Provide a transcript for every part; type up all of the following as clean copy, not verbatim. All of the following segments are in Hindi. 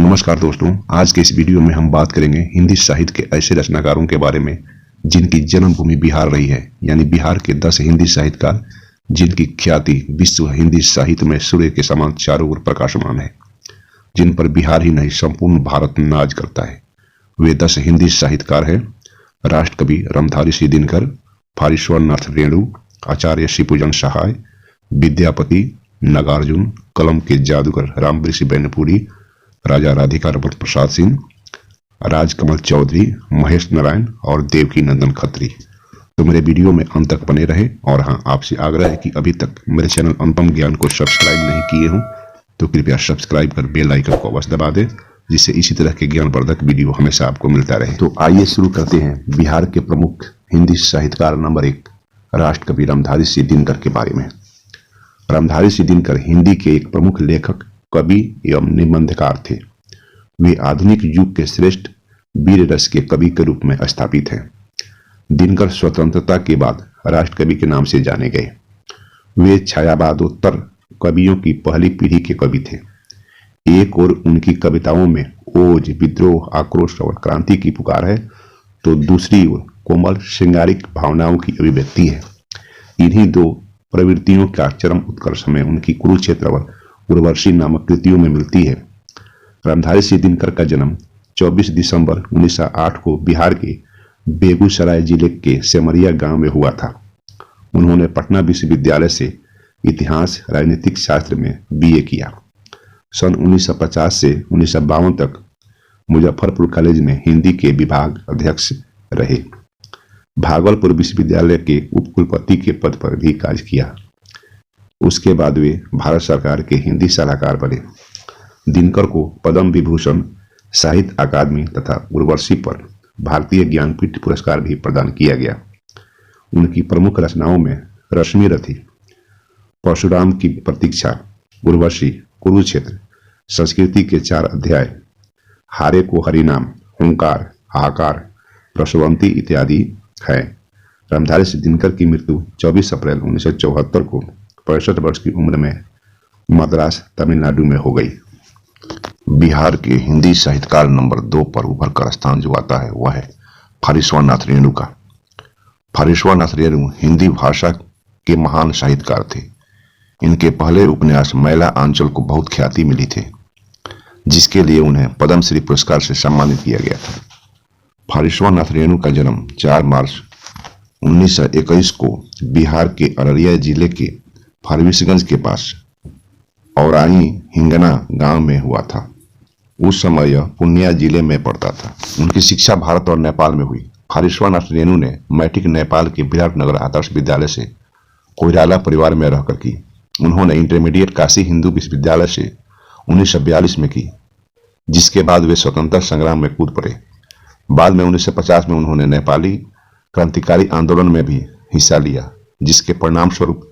नमस्कार दोस्तों, आज के इस वीडियो में हम बात करेंगे हिंदी साहित्य के ऐसे रचनाकारों के बारे में जिनकी जन्मभूमि बिहार रही है। यानी बिहार के 10 हिंदी साहित्यकार जिनकी ख्याति विश्व हिंदी साहित्य में सूर्य के समान चारों ओर प्रकाशमान है, जिन पर बिहार ही नहीं संपूर्ण भारत नाज करता है। वे 10 हिंदी साहित्यकार हैं: राष्ट्रकवि रामधारी सिंह दिनकर, फारीश्वर नाथ रेणु, आचार्य शिवपूजन सहाय, विद्यापति, नागार्जुन, कलम के जादूगर रामवृषि बैनपुरी, राजा राधिका रमन प्रसाद सिंह, राजकमल चौधरी, महेश नारायण और देवकी नंदन खत्री। तो मेरे वीडियो में अंत तक बने रहे। और हाँ, आपसे आग्रह है कि अभी तक मेरे चैनल अनुपम ज्ञान को सब्सक्राइब नहीं किए हों तो कृपया सब्सक्राइब कर बेल आइकन को अवश्य दबा दें, जिससे इसी तरह के ज्ञानवर्धक वीडियो हमेशा आपको मिलता रहे। तो आइए शुरू करते हैं बिहार के प्रमुख हिंदी साहित्यकार नंबर 1 राष्ट्रकवि रामधारी सिंह दिनकर के बारे में। रामधारी सिंह दिनकर हिंदी के एक प्रमुख लेखक, कवि एवं निबंधकार थे। वे आधुनिक युग के श्रेष्ठ वीर रस के कवि के रूप में स्थापित हैं। दिनकर स्वतंत्रता के बाद राष्ट्रकवि के नाम से जाने गए। वे छायावादोत्तर कवियों की पहली पीढ़ी के कवि थे। एक और उनकी कविताओं में ओज, विद्रोह, आक्रोश और क्रांति की पुकार है, तो दूसरी ओर कोमल श्रृंगारिक भावनाओं की अभिव्यक्ति है। इन्हीं दो प्रवृत्तियों का चरम उत्कर्ष में उनकी कुरुक्षेत्र और उर्वशी नामक कृतियों में मिलती है। रामधारी सिंह दिनकर का जन्म 24 दिसंबर 1908 को बिहार के बेगूसराय जिले के सेमरिया गांव में हुआ था। उन्होंने पटना विश्वविद्यालय से इतिहास राजनीतिक शास्त्र में बीए किया। सन 1950 से 1952 तक मुजफ्फरपुर कॉलेज में हिंदी के विभाग अध्यक्ष रहे। भागलपुर विश्वविद्यालय के उपकुलपति के पद पर भी कार्य किया। उसके बाद वे भारत सरकार के हिंदी सलाहकार बने। दिनकर को पद्म विभूषण, साहित्य अकादमी तथा उर्वशी पर भारतीय ज्ञानपीठ पुरस्कार भी प्रदान किया गया। उनकी प्रमुख रचनाओं में रश्मि रथी, परशुराम की प्रतीक्षा, उर्वशी, कुरुक्षेत्र, संस्कृति के 4 अध्याय, हारे को हरिनाम, हुंकार, हाहाकार, प्रसवंती इत्यादि है। रामधारी सिंह दिनकर की मृत्यु 24 अप्रैल 1974 को 65 वर्ष की उम्र में मद्रास, तमिलनाडु में हो गई। बिहार के हिंदी साहित्यकार नंबर 2 पर उभर कर स्थान जो आता है वह है फारीश्वर नाथ रेणु का। फारीश्वर नाथ रेणु हिंदी भाषा के महान साहित्यकार थे। इनके पहले उपन्यास मैला आंचल को बहुत ख्याति मिली थी, जिसके लिए उन्हें पद्मश्री पुरस्कार से सम्मानित किया गया था। फारीश्वर नाथ रेणु का जन्म 4 मार्च 1921 को बिहार के अररिया जिले के फारबिसगंज के पास औराई हिंगना गांव में हुआ था। उस समय यह पूर्णिया जिले में पड़ता था। उनकी शिक्षा भारत और नेपाल में हुई। फारीश्वर नाथ रेणु ने मैट्रिक नेपाल के विराटनगर आदर्श विद्यालय से कोइराला परिवार में रहकर की। उन्होंने इंटरमीडिएट काशी हिंदू विश्वविद्यालय से 1942 में की, जिसके बाद वे स्वतंत्रता संग्राम में कूद पड़े। बाद में 1950 में उन्होंने नेपाली क्रांतिकारी आंदोलन में भी हिस्सा लिया, जिसके परिणाम स्वरूप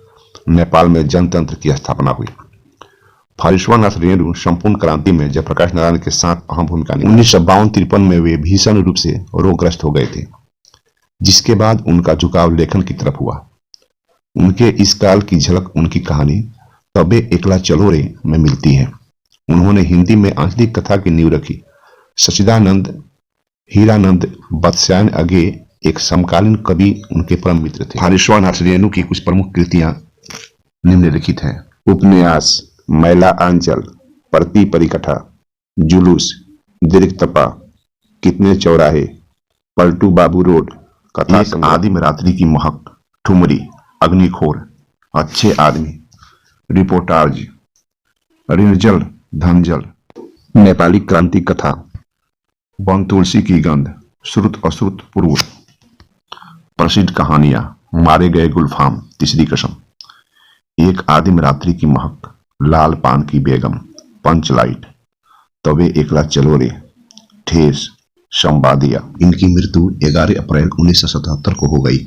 नेपाल में जनतंत्र की स्थापना हुई। फारीश्वर नाथ रेणु संपूर्ण क्रांति में जयप्रकाश नारायण के साथ अहम भूमिका निभाई। 1952-53 में वे भीषण रूप से रोगग्रस्त हो गए थे, जिसके बाद उनका झुकाव लेखन की तरफ हुआ। उनके इस काल की झलक उनकी कहानी तबे एकला चलो रे में मिलती है। उन्होंने हिंदी में आंचलिक कथा की नींव रखी। सच्चिदानंद, हीरानंद, बत्स्यायन अगे एक समकालीन कवि उनके परम मित्र थे। फारीश्वर नाथ रेणु की कुछ प्रमुख कृतियां निम्नलिखित हैं: उपन्यास मैला आंचल, प्रति परिकथा, जुलूस, दीर्घ तपा, कितने चौराहे, पलटू बाबू रोड, कथा, एक आदिम रात्रि की महक, ठुमरी, अग्निखोर, अच्छे आदमी, रिपोर्टाज, ऋणजल धनजल, नेपाली क्रांति कथा, वन तुलसी की गंध, श्रुत अश्रुत पूर्व, प्रसिद्ध कहानियां, मारे गए गुलफाम, तीसरी कसम, एक आदिम रात्रि की महक, लाल पान की बेगम, पंचलाइट, तबे एकला चलो रे, ठेस, संवादिया। इनकी मृत्यु 11 अप्रैल 1977 को हो गई।